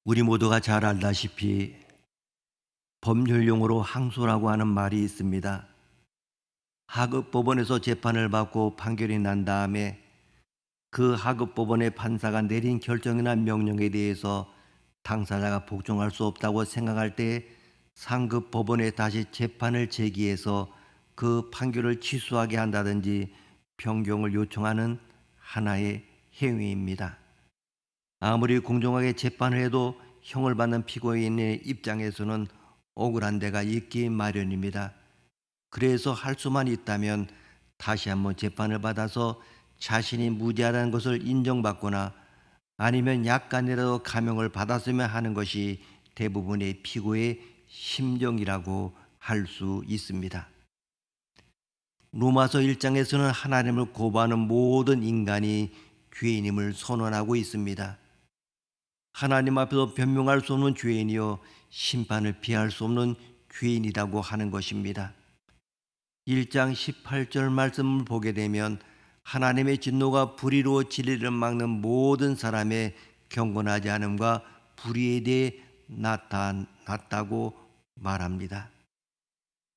우리 모두가 잘 알다시피 법률용어로 항소라고 하는 말이 있습니다. 하급 법원에서 재판을 받고 판결이 난 다음에 그 하급 법원의 판사가 내린 결정이나 명령에 대해서 당사자가 복종할 수 없다고 생각할 때 상급 법원에 다시 재판을 제기해서 그 판결을 취소하게 한다든지 변경을 요청하는 하나의 행위입니다. 아무리 공정하게 재판을 해도 형을 받는 피고인의 입장에서는 억울한 데가 있기 마련입니다. 그래서 할 수만 있다면 다시 한번 재판을 받아서 자신이 무죄하다는 것을 인정받거나 아니면 약간이라도 감형을 받았으면 하는 것이 대부분의 피고의 심정이라고 할 수 있습니다. 로마서 1장에서는 하나님을 거부하는 모든 인간이 죄인임을 선언하고 있습니다. 하나님 앞에서 변명할 수 없는 죄인이요 심판을 피할 수 없는 죄인이라고 하는 것입니다. 1장 18절 말씀을 보게 되면 하나님의 진노가 불의로 진리를 막는 모든 사람의 경건하지 않음과 불의에 대해 나타났다고 말합니다.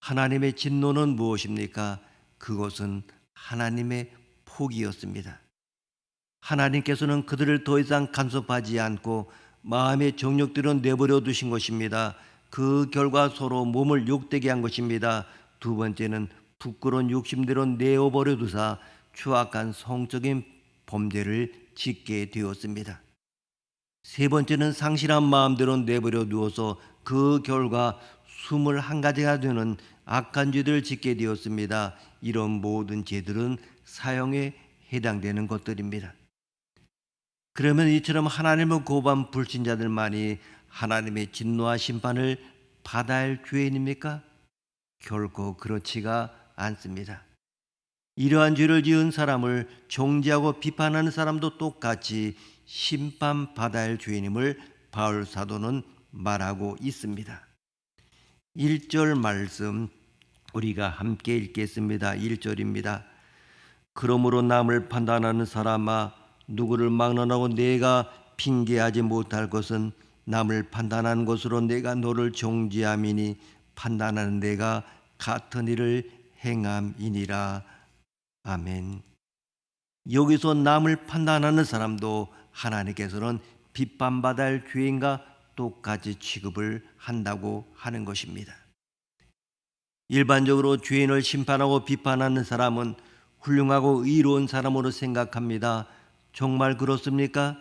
하나님의 진노는 무엇입니까? 그것은 하나님의 폭이었습니다. 하나님께서는 그들을 더 이상 간섭하지 않고 마음의 정욕대로 내버려 두신 것입니다. 그 결과 서로 몸을 욕되게 한 것입니다. 두 번째는 부끄러운 욕심대로 내어버려 두사 추악한 성적인 범죄를 짓게 되었습니다. 세 번째는 상실한 마음대로 내버려 두어서 그 결과 21가지가 되는 악한 죄들을 짓게 되었습니다. 이런 모든 죄들은 사형에 해당되는 것들입니다. 그러면 이처럼 하나님을 거부한 불신자들만이 하나님의 진노와 심판을 받아야 할 죄인입니까? 결코 그렇지가 않습니다. 이러한 죄를 지은 사람을 정죄하고 비판하는 사람도 똑같이 심판받아야 할 죄인임을 바울 사도는 말하고 있습니다. 1절 말씀 우리가 함께 읽겠습니다. 1절입니다. 그러므로 남을 판단하는 사람아 누구를 막론하고 내가 핑계하지 못할 것은 남을 판단하는 것으로 내가 너를 정죄함이니 판단하는 내가 같은 일을 행함이니라. 아멘. 여기서 남을 판단하는 사람도 하나님께서는 비판받아야 할 죄인과 똑같이 취급을 한다고 하는 것입니다. 일반적으로 죄인을 심판하고 비판하는 사람은 훌륭하고 의로운 사람으로 생각합니다. 정말 그렇습니까?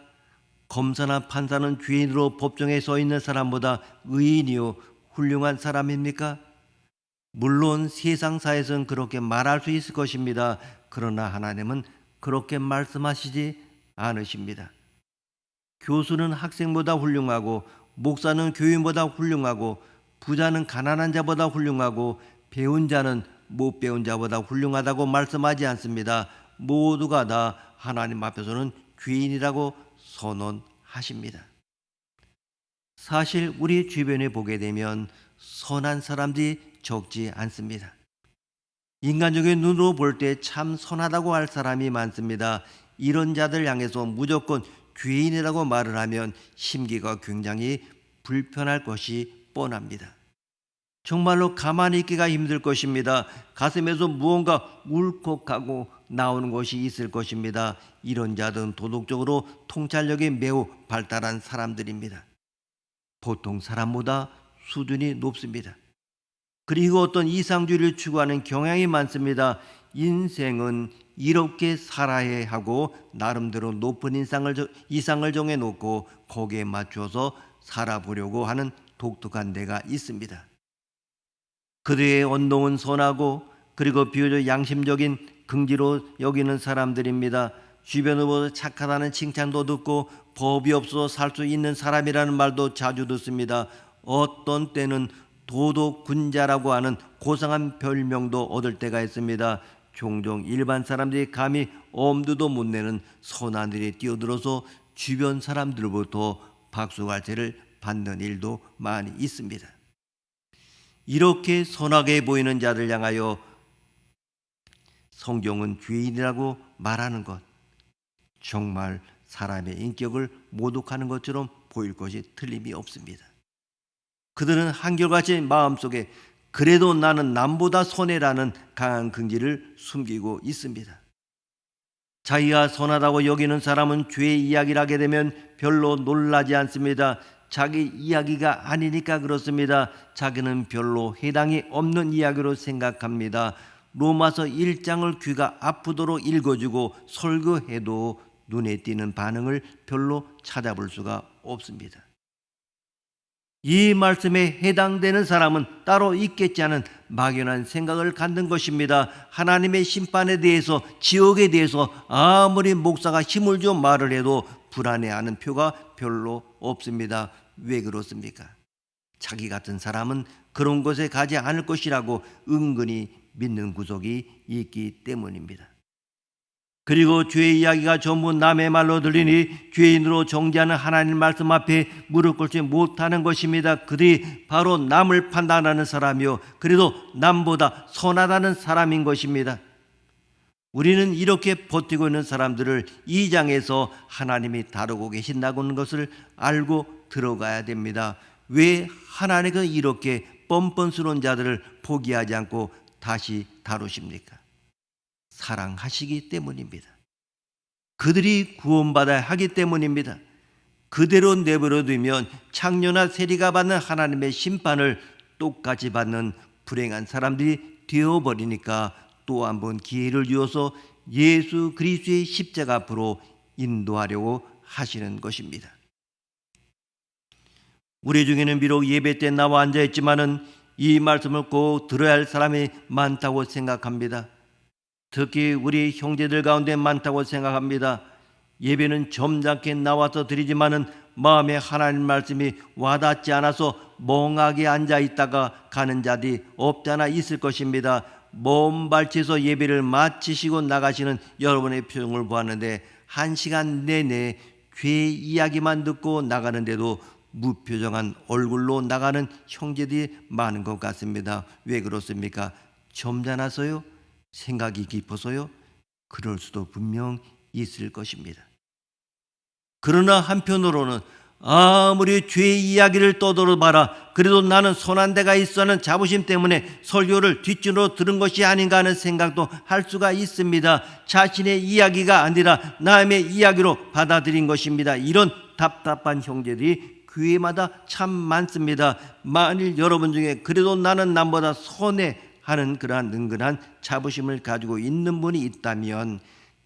검사나 판사는 죄인으로 법정에 서 있는 사람보다 의인이요 훌륭한 사람입니까? 물론 세상사에서는 그렇게 말할 수 있을 것입니다. 그러나 하나님은 그렇게 말씀하시지 않으십니다. 교수는 학생보다 훌륭하고 목사는 교인보다 훌륭하고 부자는 가난한 자보다 훌륭하고 배운 자는 못 배운 자보다 훌륭하다고 말씀하지 않습니다. 모두가 다 하나님 앞에서는 죄인이라고 선언하십니다. 사실 우리 주변에 보게 되면 선한 사람들이 적지 않습니다. 인간적인 눈으로 볼 때 참 선하다고 할 사람이 많습니다. 이런 자들 향해서 무조건 죄인이라고 말을 하면 심기가 굉장히 불편할 것이 뻔합니다. 정말로 가만히 있기가 힘들 것입니다. 가슴에서 무언가 울컥하고 나오는 것이 있을 것입니다. 이런 자들은 도덕적으로 통찰력이 매우 발달한 사람들입니다. 보통 사람보다 수준이 높습니다. 그리고 어떤 이상주의를 추구하는 경향이 많습니다. 인생은 이렇게 살아야 하고 나름대로 높은 이상을 정해놓고 거기에 맞춰서 살아보려고 하는 독특한 데가 있습니다. 그들의 언동은 선하고 그리고 비교적 양심적인 긍지로 여기는 사람들입니다. 주변으로부터 착하다는 칭찬도 듣고 법이 없어서 살 수 있는 사람이라는 말도 자주 듣습니다. 어떤 때는 도덕군자라고 하는 고상한 별명도 얻을 때가 있습니다. 종종 일반 사람들이 감히 엄두도 못 내는 선한 일에 뛰어들어서 주변 사람들로부터 박수갈채를 받는 일도 많이 있습니다. 이렇게 선하게 보이는 자들 향하여 성경은 죄인이라고 말하는 것, 정말 사람의 인격을 모독하는 것처럼 보일 것이 틀림이 없습니다. 그들은 한결같이 마음속에 그래도 나는 남보다 손해라는 강한 긍지를 숨기고 있습니다. 자기가 선하다고 여기는 사람은 죄의 이야기를 하게 되면 별로 놀라지 않습니다. 자기 이야기가 아니니까 그렇습니다. 자기는 별로 해당이 없는 이야기로 생각합니다. 로마서 1장을 귀가 아프도록 읽어주고 설교해도 눈에 띄는 반응을 별로 찾아볼 수가 없습니다. 이 말씀에 해당되는 사람은 따로 있겠지 않은 막연한 생각을 갖는 것입니다. 하나님의 심판에 대해서, 지옥에 대해서 아무리 목사가 힘을 줘 말을 해도 불안해하는 표가 별로 없습니다. 왜 그렇습니까? 자기 같은 사람은 그런 곳에 가지 않을 것이라고 은근히 믿는 구석이 있기 때문입니다. 그리고 죄의 이야기가 전부 남의 말로 들리니 죄인으로 정죄하는 하나님 말씀 앞에 무릎 꿇지 못하는 것입니다. 그들이 바로 남을 판단하는 사람이요, 그래도 남보다 선하다는 사람인 것입니다. 우리는 이렇게 버티고 있는 사람들을 이 장에서 하나님이 다루고 계신다고 하는 것을 알고 들어가야 됩니다. 왜 하나님은 이렇게 뻔뻔스러운 자들을 포기하지 않고 다시 다루십니까? 사랑하시기 때문입니다. 그들이 구원받아야 하기 때문입니다. 그대로 내버려 두면 창녀나 세리가 받는 하나님의 심판을 똑같이 받는 불행한 사람들이 되어버리니까 또 한 번 기회를 주어서 예수 그리스도의 십자가 앞으로 인도하려고 하시는 것입니다. 우리 중에는 비록 예배 때 나와 앉아있지만은 이 말씀을 꼭 들어야 할 사람이 많다고 생각합니다. 특히 우리 형제들 가운데 많다고 생각합니다. 예배는 점잖게 나와서 드리지만은 마음에 하나님 말씀이 와닿지 않아서 멍하게 앉아있다가 가는 자들이 없지 않아 있을 것입니다. 먼 발치에서 예배를 마치시고 나가시는 여러분의 표정을 보았는데 1시간 내내 죄 이야기만 듣고 나가는데도 무표정한 얼굴로 나가는 형제들이 많은 것 같습니다. 왜 그렇습니까? 점잖아서요? 생각이 깊어서요? 그럴 수도 분명 있을 것입니다. 그러나 한편으로는 아무리 죄의 이야기를 떠들어봐라, 그래도 나는 선한 데가 있어 하는 자부심 때문에 설교를 뒷줄로 들은 것이 아닌가 하는 생각도 할 수가 있습니다. 자신의 이야기가 아니라 남의 이야기로 받아들인 것입니다. 이런 답답한 형제들이 교회마다 참 많습니다. 만일 여러분 중에 그래도 나는 남보다 선해 하는 그러한 은근한 자부심을 가지고 있는 분이 있다면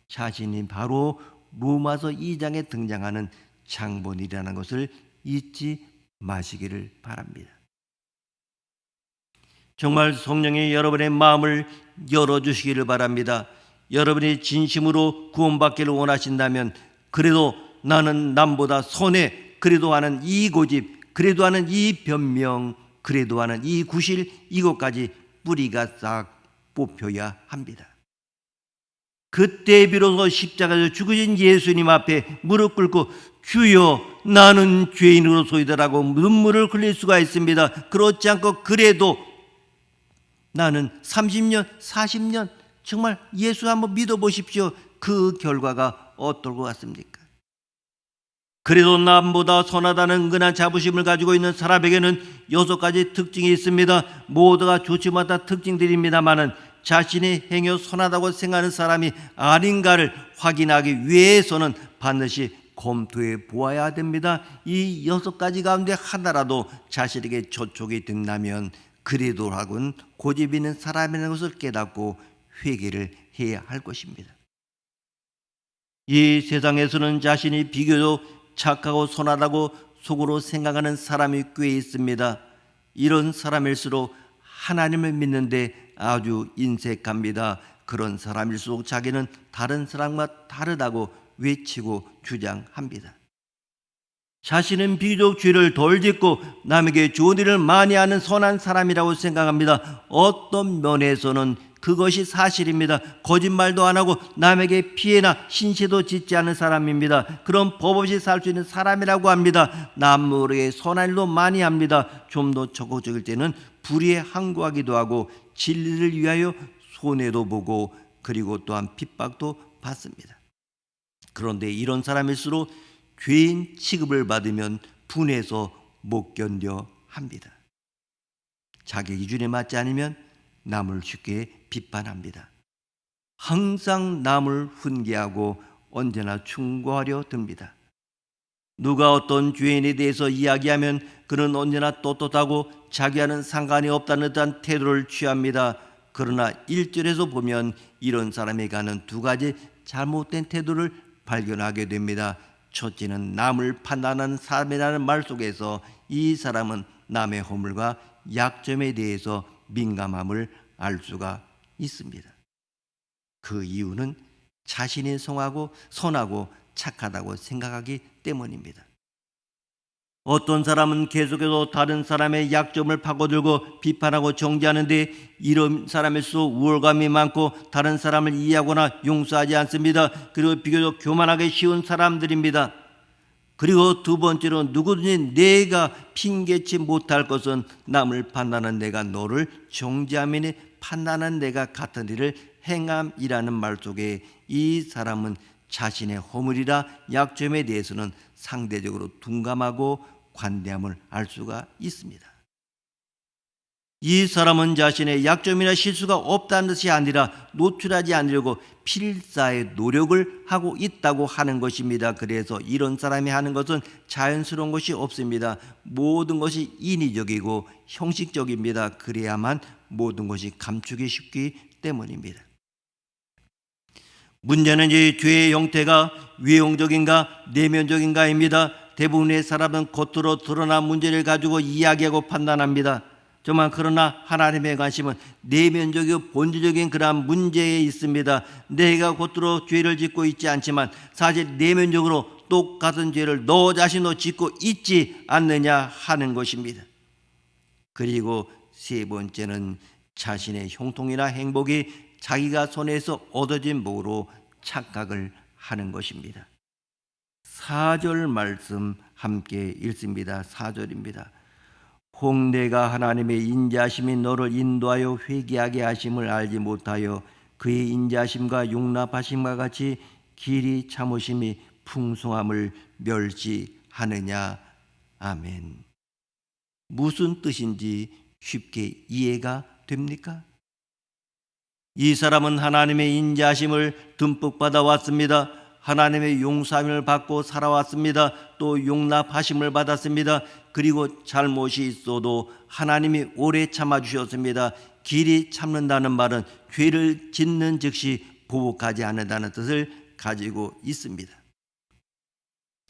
자신이 바로 로마서 2장에 등장하는 장본이라는 것을 잊지 마시기를 바랍니다. 정말 성령이 여러분의 마음을 열어주시기를 바랍니다. 여러분이 진심으로 구원받기를 원하신다면 그래도 나는 남보다 선해, 그래도 하는 이 고집, 그래도 하는 이 변명, 그래도 하는 이 구실, 이것까지 뿌리가 싹 뽑혀야 합니다. 그때 비로소 십자가에서 죽으신 예수님 앞에 무릎 꿇고 주여 나는 죄인으로소이다라고 눈물을 흘릴 수가 있습니다. 그렇지 않고 그래도 나는 30년, 40년 정말 예수 한번 믿어보십시오. 그 결과가 어떨 것 같습니까? 그래도 남보다 선하다는 은근한 자부심을 가지고 있는 사람에게는 6가지 특징이 있습니다. 모두가 좋지 못한 특징들입니다만은 자신의 행여 선하다고 생각하는 사람이 아닌가를 확인하기 위해서는 반드시 검토해 보아야 됩니다. 이 6가지 가운데 하나라도 자신에게 저촉이 된다면 그래도라고는 고집 있는 사람이라는 것을 깨닫고 회개를 해야 할 것입니다. 이 세상에서는 자신이 비교적 착하고 선하다고 속으로 생각하는 사람이 꽤 있습니다. 이런 사람일수록 하나님을 믿는데 아주 인색합니다. 그런 사람일수록 자기는 다른 사람과 다르다고 외치고 주장합니다. 자신은 비교적 죄를 덜 짓고 남에게 좋은 일을 많이 하는 선한 사람이라고 생각합니다. 어떤 면에서는 그것이 사실입니다. 거짓말도 안 하고 남에게 피해나 신세도 짓지 않은 사람입니다. 그런 법 없이 살 수 있는 사람이라고 합니다. 남모르게 선한 일도 많이 합니다. 좀 더 적극적일 때는 불의에 항거하기도 하고 진리를 위하여 손해도 보고 그리고 또한 핍박도 받습니다. 그런데 이런 사람일수록 죄인 취급을 받으면 분해서 못 견뎌 합니다. 자기 기준에 맞지 않으면 남을 쉽게 비판합니다. 항상 남을 훈계하고 언제나 충고하려 듭니다. 누가 어떤 죄인에 대해서 이야기하면 그는 언제나 떳떳하고 자기와는 상관이 없다는 듯한 태도를 취합니다. 그러나 1절에서 보면 이런 사람에게 하는 두 가지 잘못된 태도를 발견하게 됩니다. 첫째는 남을 판단하는 사람이라는 말 속에서 이 사람은 남의 허물과 약점에 대해서 민감함을 알 수가 있습니다. 그 이유는 자신이 선하고 착하다고 생각하기 때문입니다. 어떤 사람은 계속해서 다른 사람의 약점을 파고들고 비판하고 정죄하는데 이런 사람일수록 우월감이 많고 다른 사람을 이해하거나 용서하지 않습니다. 그리고 비교적 교만하기 쉬운 사람들입니다. 그리고 두 번째로 누구든지 내가 핑계치 못할 것은 남을 판단하는 내가 너를 정죄하면 판단하는 내가 같은 일을 행함이라는 말 속에 이 사람은 자신의 허물이라 약점에 대해서는 상대적으로 둔감하고 관대함을 알 수가 있습니다. 이 사람은 자신의 약점이나 실수가 없다는 것이 아니라 노출하지 않으려고 필사의 노력을 하고 있다고 하는 것입니다. 그래서 이런 사람이 하는 것은 자연스러운 것이 없습니다. 모든 것이 인위적이고 형식적입니다. 그래야만 모든 것이 감추기 쉽기 때문입니다. 문제는 이 죄의 형태가 외형적인가 내면적인가입니다. 대부분의 사람은 겉으로 드러난 문제를 가지고 이야기하고 판단합니다. 그러나 하나님의 관심은 내면적이고 본질적인 그러한 문제에 있습니다. 내가 겉으로 죄를 짓고 있지 않지만 사실 내면적으로 똑같은 죄를 너 자신도 짓고 있지 않느냐 하는 것입니다. 그리고 세 번째는 자신의 형통이나 행복이 자기가 손에서 얻어진 복으로 착각을 하는 것입니다. 4절 말씀 함께 읽습니다. 4절입니다. 혹 내가 하나님의 인자하심이 너를 인도하여 회개하게 하심을 알지 못하여 그의 인자하심과 용납하심과 같이 길이 참으심이 풍성함을 멸시하느냐. 아멘. 무슨 뜻인지 쉽게 이해가 됩니까? 이 사람은 하나님의 인자하심을 듬뿍 받아왔습니다. 하나님의 용서함을 받고 살아왔습니다. 또 용납하심을 받았습니다. 그리고 잘못이 있어도 하나님이 오래 참아주셨습니다. 길이 참는다는 말은 죄를 짓는 즉시 보복하지 않는다는 뜻을 가지고 있습니다.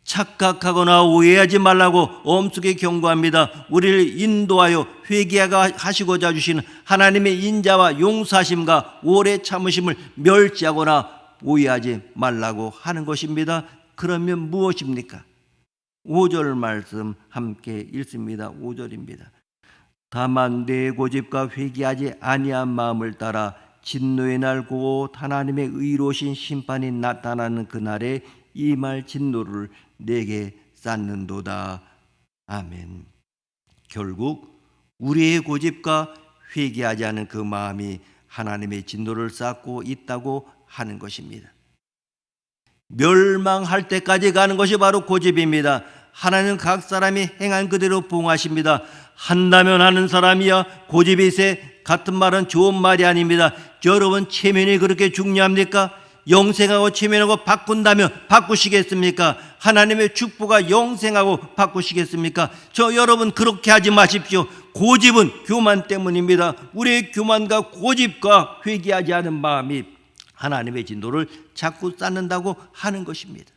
착각하거나 오해하지 말라고 엄숙히 경고합니다. 우리를 인도하여 회개하게 하시고자 주시는 하나님의 인자와 용서하심과 오래 참으심을 멸시하거나 오해하지 말라고 하는 것입니다. 그러면 무엇입니까? 5절 말씀 함께 읽습니다. 5절입니다. 다만 내 고집과 회개하지 아니한 마음을 따라 진노의 날 곧 하나님의 의로우신 심판이 나타나는 그날에 이 말 진노를 내게 쌓는도다. 아멘. 결국 우리의 고집과 회개하지 않은 그 마음이 하나님의 진노를 쌓고 있다고 하는 것입니다. 멸망할 때까지 가는 것이 바로 고집입니다. 하나님은 각 사람이 행한 그대로 보응하십니다. 한다면 하는 사람이야 고집이 세 같은 말은 좋은 말이 아닙니다. 여러분 체면이 그렇게 중요합니까? 영생하고 체면하고 바꾼다면 바꾸시겠습니까? 하나님의 축복과 영생하고 바꾸시겠습니까? 여러분 그렇게 하지 마십시오. 고집은 교만 때문입니다. 우리의 교만과 고집과 회개하지 않은 마음이 하나님의 진노를 자꾸 쌓는다고 하는 것입니다.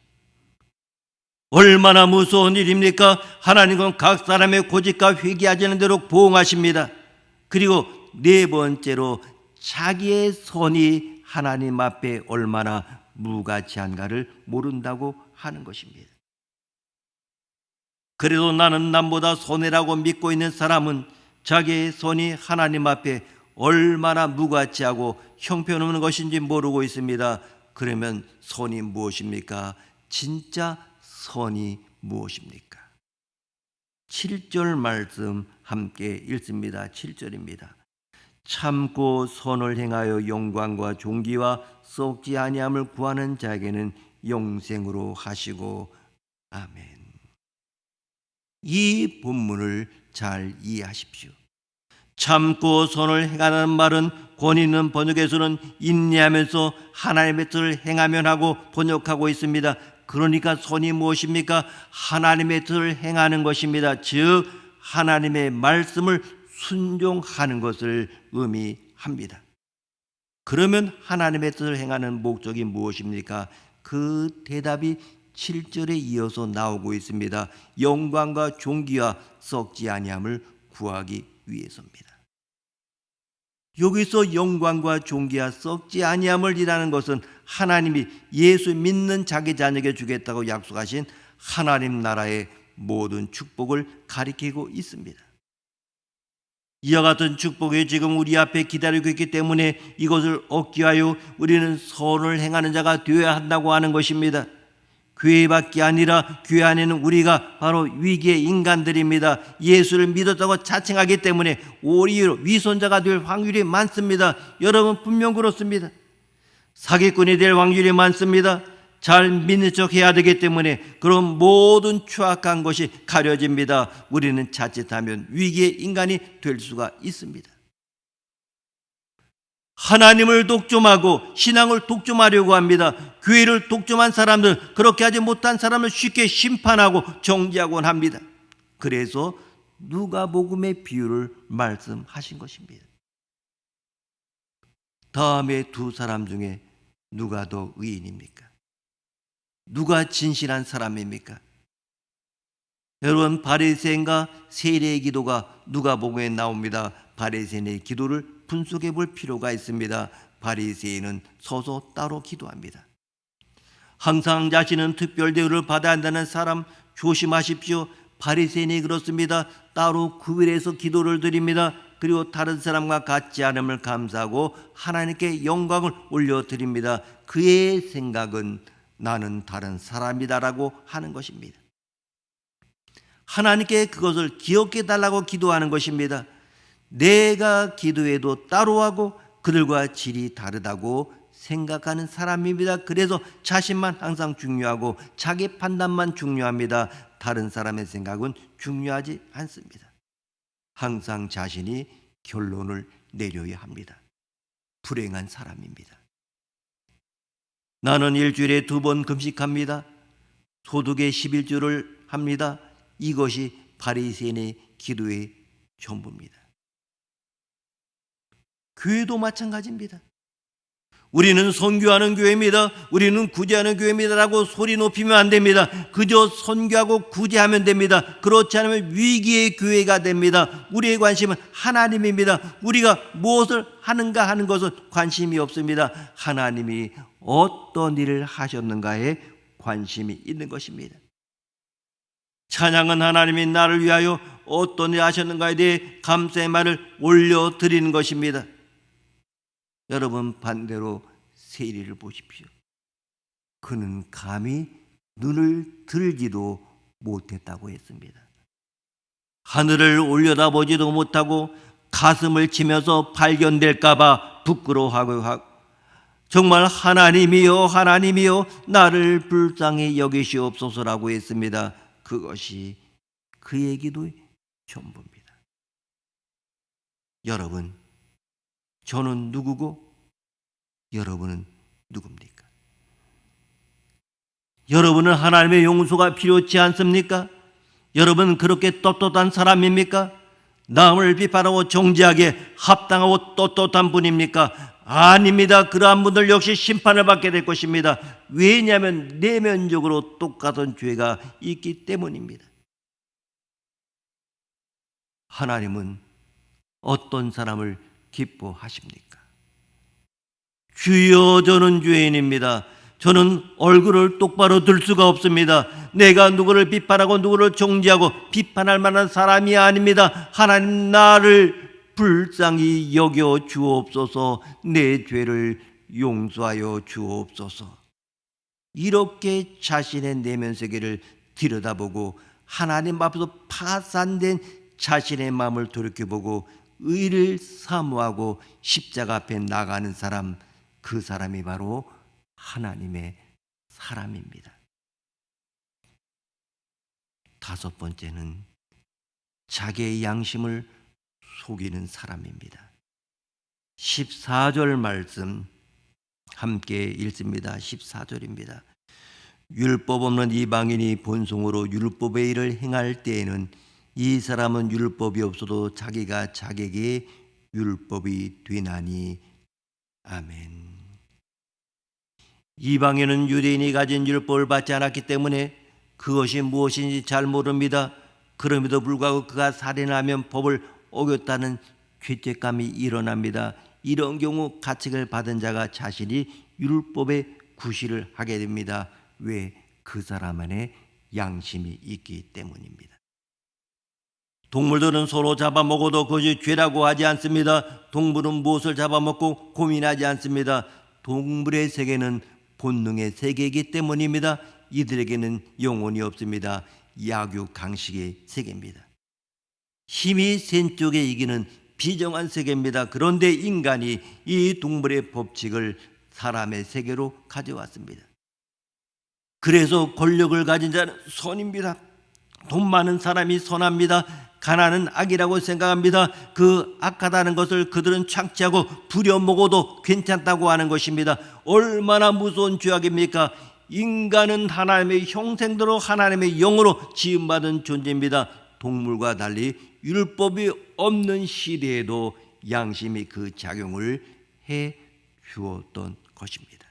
얼마나 무서운 일입니까? 하나님은 각 사람의 고집과 회개하지 않는 대로 보응하십니다. 그리고 네 번째로 자기의 선이 하나님 앞에 얼마나 무가치한가를 모른다고 하는 것입니다. 그래도 나는 남보다 선해라고 믿고 있는 사람은 자기의 선이 하나님 앞에 얼마나 무가치하고 형편없는 것인지 모르고 있습니다. 그러면 선이 무엇입니까? 진짜 선이 무엇입니까? 7절 말씀 함께 읽습니다. 7절입니다. 참고 선을 행하여 영광과 존귀와 썩지 아니함을 구하는 자에게는 영생으로 하시고. 아멘. 이 본문을 잘 이해하십시오. 참고 선을 행하는 말은 권위 있는 번역에서는 인내하면서 하나님의 뜻을 행하면 하고 번역하고 있습니다. 그러니까 선이 무엇입니까? 하나님의 뜻을 행하는 것입니다. 즉 하나님의 말씀을 순종하는 것을 의미합니다. 그러면 하나님의 뜻을 행하는 목적이 무엇입니까? 그 대답이 7절에 이어서 나오고 있습니다. 영광과 존귀와 썩지 아니함을 구하기 위해서입니다. 여기서 영광과 존귀와 썩지 아니함을 이라는 것은 하나님이 예수 믿는 자기 자녀에게 주겠다고 약속하신 하나님 나라의 모든 축복을 가리키고 있습니다. 이와 같은 축복이 지금 우리 앞에 기다리고 있기 때문에 이것을 얻기 위하여 우리는 선을 행하는 자가 되어야 한다고 하는 것입니다. 교회밖에 아니라 교회 안에는 우리가 바로 위기의 인간들입니다. 예수를 믿었다고 자칭하기 때문에 오히려 위선자가 될 확률이 많습니다. 여러분 분명 그렇습니다. 사기꾼이 될 확률이 많습니다. 잘 믿는 척 해야 되기 때문에 그런 모든 추악한 것이 가려집니다. 우리는 자칫하면 위기의 인간이 될 수가 있습니다. 하나님을 독점하고 신앙을 독점하려고 합니다. 교회를 독점한 사람들, 그렇게 하지 못한 사람을 쉽게 심판하고 정죄하곤 합니다. 그래서 누가복음의 비유를 말씀하신 것입니다. 다음에 두 사람 중에 누가 더 의인입니까? 누가 진실한 사람입니까? 여러분, 바리새인과 세리의 기도가 누가복음에 나옵니다. 바리새인의 기도를 분석해 볼 필요가 있습니다. 바리새인은 서서 따로 기도합니다. 항상 자신은 특별 대우를 받아야 한다는 사람 조심하십시오. 바리새인이 그렇습니다. 따로 구별해서 기도를 드립니다. 그리고 다른 사람과 같지 않음을 감사하고 하나님께 영광을 올려드립니다. 그의 생각은 나는 다른 사람이다라고 하는 것입니다. 하나님께 그것을 기억해 달라고 기도하는 것입니다. 내가 기도해도 따로 하고 그들과 질이 다르다고 생각하는 사람입니다. 그래서 자신만 항상 중요하고 자기 판단만 중요합니다. 다른 사람의 생각은 중요하지 않습니다. 항상 자신이 결론을 내려야 합니다. 불행한 사람입니다. 나는 일주일에 2번 금식합니다. 소득의 11조를 합니다. 이것이 바리새인의 기도의 전부입니다. 교회도 마찬가지입니다. 우리는 선교하는 교회입니다. 우리는 구제하는 교회입니다라고 소리 높이면 안 됩니다. 그저 선교하고 구제하면 됩니다. 그렇지 않으면 위기의 교회가 됩니다. 우리의 관심은 하나님입니다. 우리가 무엇을 하는가 하는 것은 관심이 없습니다. 하나님이 어떤 일을 하셨는가에 관심이 있는 것입니다. 찬양은 하나님이 나를 위하여 어떤 일을 하셨는가에 대해 감사의 말을 올려드리는 것입니다. 여러분, 반대로 세리를 보십시오. 그는 감히 눈을 들지도 못했다고 했습니다. 하늘을 올려다보지도 못하고 가슴을 치면서 발견될까 봐 부끄러워하고 정말 하나님이여 하나님이여 나를 불쌍히 여기시옵소서라고 했습니다. 그것이 그의 기도의 전부입니다. 여러분, 저는 누구고 여러분은 누굽니까? 여러분은 하나님의 용서가 필요치 않습니까? 여러분은 그렇게 떳떳한 사람입니까? 남을 비판하고 정죄하게 합당하고 떳떳한 분입니까? 아닙니다. 그러한 분들 역시 심판을 받게 될 것입니다. 왜냐하면 내면적으로 똑같은 죄가 있기 때문입니다. 하나님은 어떤 사람을 기뻐하십니까? 주여, 저는 죄인입니다. 저는 얼굴을 똑바로 들 수가 없습니다. 내가 누구를 비판하고 누구를 정죄하고 비판할 만한 사람이 아닙니다. 하나님, 나를 불쌍히 여겨 주옵소서. 내 죄를 용서하여 주옵소서. 이렇게 자신의 내면 세계를 들여다보고 하나님 앞에서 파산된 자신의 마음을 돌이켜보고 의를 사모하고 십자가 앞에 나가는 사람, 그 사람이 바로 하나님의 사람입니다. 5번째는 자기의 양심을 속이는 사람입니다. 14절 말씀 함께 읽습니다. 14절입니다. 율법 없는 이방인이 본성으로 율법의 일을 행할 때에는 이 사람은 율법이 없어도 자기가 자기에게 율법이 되나니. 아멘. 이방인은 유대인이 가진 율법을 받지 않았기 때문에 그것이 무엇인지 잘 모릅니다. 그럼에도 불구하고 그가 살인하면 법을 어겼다는 죄책감이 일어납니다. 이런 경우 가책을 받은 자가 자신이 율법에 구실을 하게 됩니다. 왜? 그 사람 안에 양심이 있기 때문입니다. 동물들은 서로 잡아먹어도 그것이 죄라고 하지 않습니다. 동물은 무엇을 잡아먹고 고민하지 않습니다. 동물의 세계는 본능의 세계이기 때문입니다. 이들에게는 영혼이 없습니다. 약육강식의 세계입니다. 힘이 센 쪽에 이기는 비정한 세계입니다. 그런데 인간이 이 동물의 법칙을 사람의 세계로 가져왔습니다. 그래서 권력을 가진 자는 선입니다. 돈 많은 사람이 선합니다. 가난은 악이라고 생각합니다. 그 악하다는 것을 그들은 착취하고 부려먹어도 괜찮다고 하는 것입니다. 얼마나 무서운 죄악입니까? 인간은 하나님의 형상대로 하나님의 영으로 지음받은 존재입니다. 동물과 달리 율법이 없는 시대에도 양심이 그 작용을 해 주었던 것입니다.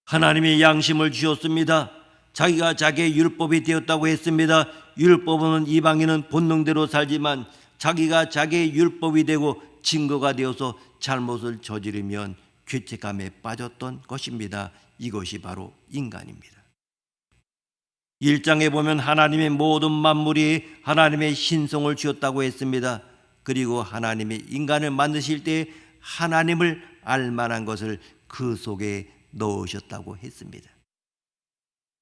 하나님이 양심을 주셨습니다. 자기가 자기의 율법이 되었다고 했습니다. 율법은 이방인은 본능대로 살지만 자기가 자기의 율법이 되고 증거가 되어서 잘못을 저지르면 죄책감에 빠졌던 것입니다. 이것이 바로 인간입니다. 1장에 보면 하나님의 모든 만물이 하나님의 신성을 주었다고 했습니다. 그리고 하나님이 인간을 만드실 때 하나님을 알만한 것을 그 속에 넣으셨다고 했습니다.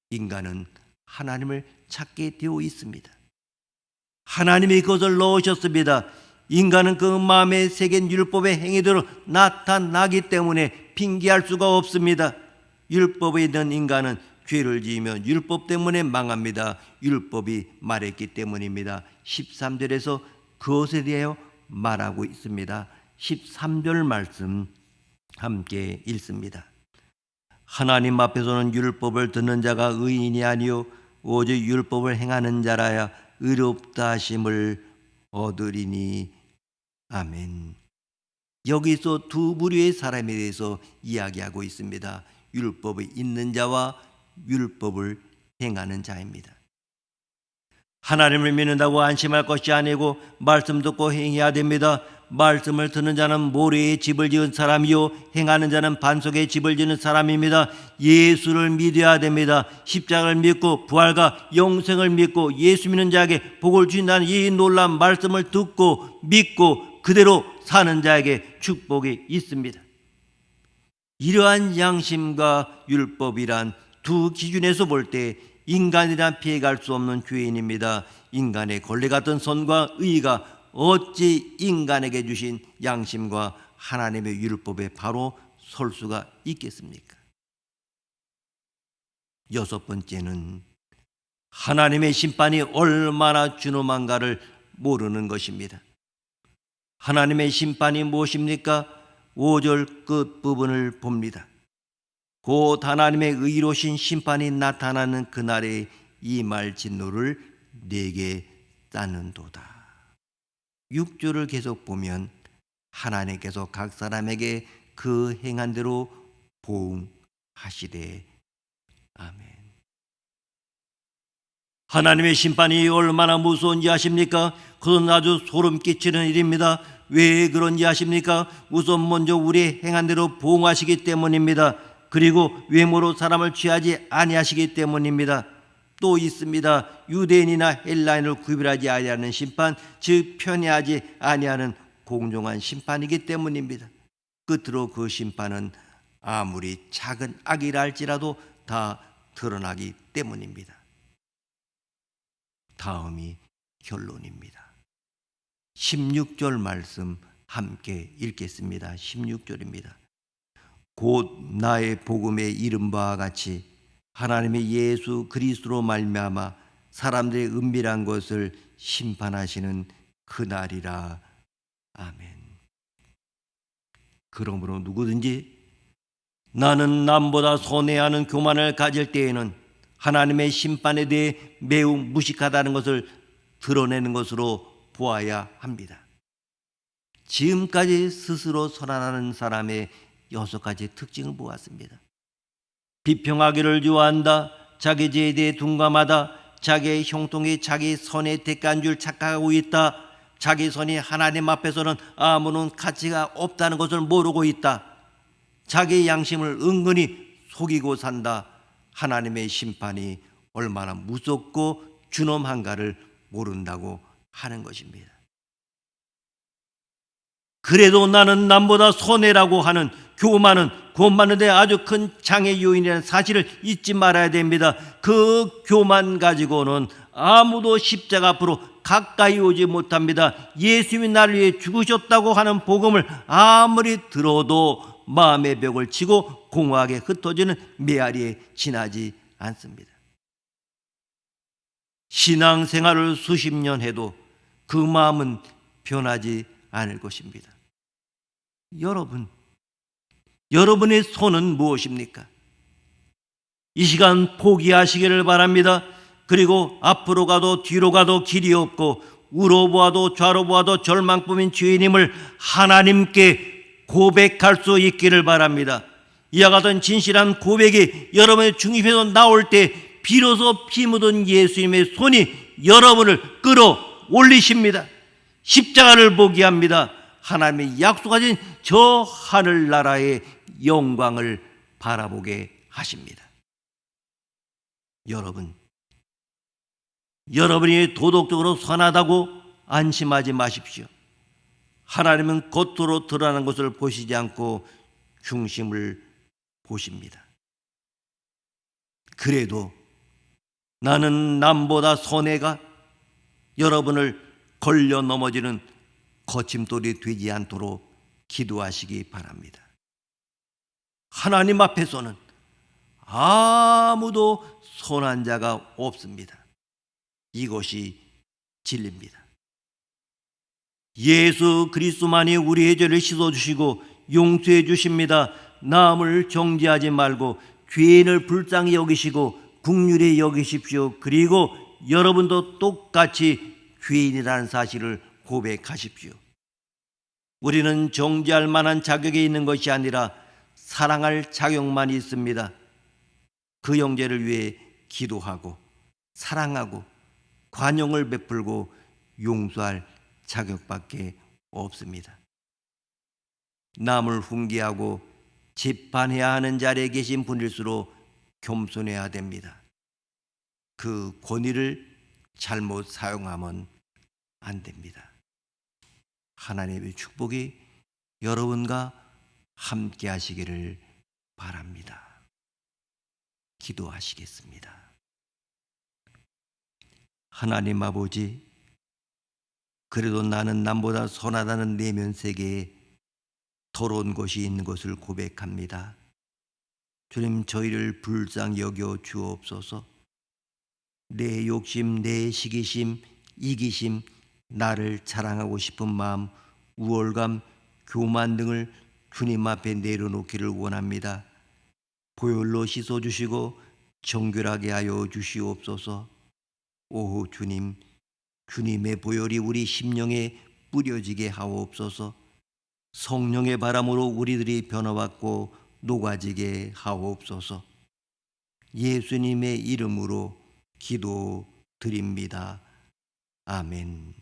인간은 하나님을 찾게 되어 있습니다. 하나님이 그것을 넣으셨습니다. 인간은 그 마음에 새긴 율법의 행위대로 나타나기 때문에 핑계할 수가 없습니다. 율법에 있는 인간은 죄를 지으면 율법 때문에 망합니다. 율법이 말했기 때문입니다. 13절에서 그것에 대하여 말하고 있습니다. 13절 말씀 함께 읽습니다. 하나님 앞에서는 율법을 듣는 자가 의인이 아니요 오직 율법을 행하는 자라야 의롭다 하심을 얻으리니. 아멘. 여기서 두 부류의 사람에 대해서 이야기하고 있습니다. 율법이 있는 자와 율법을 행하는 자입니다. 하나님을 믿는다고 안심할 것이 아니고 말씀 듣고 행해야 됩니다. 말씀을 듣는 자는 모래에 집을 지은 사람이요 행하는 자는 반석에 집을 지는 사람입니다. 예수를 믿어야 됩니다. 십자가를 믿고 부활과 영생을 믿고 예수 믿는 자에게 복을 주신다는 이 놀라운 말씀을 듣고 믿고 그대로 사는 자에게 축복이 있습니다. 이러한 양심과 율법이란 두 기준에서 볼 때 인간이란 피해갈 수 없는 죄인입니다. 인간의 권리 같은 선과 의가 어찌 인간에게 주신 양심과 하나님의 율법에 바로 설 수가 있겠습니까? 여섯 번째는 하나님의 심판이 얼마나 준엄한가를 모르는 것입니다. 하나님의 심판이 무엇입니까? 5절 끝부분을 봅니다. 곧 하나님의 의로우신 심판이 나타나는 그날에 이 말 진노를 내게 쌓는도다. 6절을 계속 보면 하나님께서 각 사람에게 그 행한 대로 보응하시되. 아멘. 하나님의 심판이 얼마나 무서운지 아십니까? 그건 아주 소름 끼치는 일입니다. 왜 그런지 아십니까? 우선 먼저 우리의 행한 대로 보응하시기 때문입니다. 그리고 외모로 사람을 취하지 아니하시기 때문입니다. 또 있습니다. 유대인이나 헬라인을 구별하지 아니하는 심판, 즉 편애하지 아니하는 공정한 심판이기 때문입니다. 끝으로 그 심판은 아무리 작은 악이라 할지라도 다 드러나기 때문입니다. 다음이 결론입니다. 16절 말씀 함께 읽겠습니다. 16절입니다. 곧 나의 복음의 이름 바와 같이 하나님의 예수 그리스도로 말미암아 사람들의 은밀한 것을 심판하시는 그날이라. 아멘. 그러므로 누구든지 나는 남보다 손해하는 교만을 가질 때에는 하나님의 심판에 대해 매우 무식하다는 것을 드러내는 것으로 보아야 합니다. 지금까지 스스로 선언하는 사람의 6가지 특징을 보았습니다. 비평하기를 좋아한다, 자기 죄에 대해 둔감하다, 자기의 형통이 자기 선의 대가인 줄 착각하고 있다, 자기 선이 하나님 앞에서는 아무런 가치가 없다는 것을 모르고 있다, 자기 양심을 은근히 속이고 산다, 하나님의 심판이 얼마나 무섭고 준엄한가를 모른다고 하는 것입니다. 그래도 나는 남보다 손해라고 하는 교만은 구원받는 데 아주 큰 장애 요인이라는 사실을 잊지 말아야 됩니다. 그 교만 가지고는 아무도 십자가 앞으로 가까이 오지 못합니다. 예수님이 나를 위해 죽으셨다고 하는 복음을 아무리 들어도 마음의 벽을 치고 공허하게 흩어지는 메아리에 지나지 않습니다. 신앙생활을 수십 년 해도 그 마음은 변하지 않을 것입니다. 여러분의 손은 무엇입니까? 이 시간 포기하시기를 바랍니다. 그리고 앞으로 가도 뒤로 가도 길이 없고 우로 보아도 좌로 보아도 절망뿐인 죄인임을 하나님께 고백할 수 있기를 바랍니다. 이와 같은 진실한 고백이 여러분의 중입에서 나올 때 비로소 피 묻은 예수님의 손이 여러분을 끌어올리십니다. 십자가를 보게 합니다. 하나님의 약속하신 저 하늘나라의 영광을 바라보게 하십니다. 여러분이 도덕적으로 선하다고 안심하지 마십시오. 하나님은 겉으로 드러나는 것을 보시지 않고 중심을 보십니다. 그래도 나는 남보다 손해가 여러분을 걸려 넘어지는 거침돌이 되지 않도록 기도하시기 바랍니다. 하나님 앞에서는 아무도 선한 자가 없습니다. 이것이 진리입니다. 예수 그리스도만이 우리의 죄를 씻어주시고 용서해 주십니다. 남을 정죄하지 말고 죄인을 불쌍히 여기시고 긍휼히 여기십시오. 그리고 여러분도 똑같이 죄인이라는 사실을 고백하십시오. 우리는 정죄할 만한 자격이 있는 것이 아니라 사랑할 자격만 있습니다. 그 형제를 위해 기도하고 사랑하고 관용을 베풀고 용서할 자격밖에 없습니다. 남을 훈계하고 재판해야 하는 자리에 계신 분일수록 겸손해야 됩니다. 그 권위를 잘못 사용하면 안 됩니다. 하나님의 축복이 여러분과 함께 하시기를 바랍니다. 기도하시겠습니다. 하나님 아버지, 그래도 나는 남보다 선하다는 내면 세계에 더러운 것이 있는 것을 고백합니다. 주님, 저희를 불쌍히 여겨 주옵소서. 내 욕심, 내 시기심, 이기심, 나를 자랑하고 싶은 마음, 우월감, 교만 등을 주님 앞에 내려놓기를 원합니다. 보혈로 씻어주시고 정결하게 하여 주시옵소서. 오 주님, 주님의 보혈이 우리 심령에 뿌려지게 하옵소서. 성령의 바람으로 우리들이 변화받고 녹아지게 하옵소서. 예수님의 이름으로 기도드립니다. 아멘.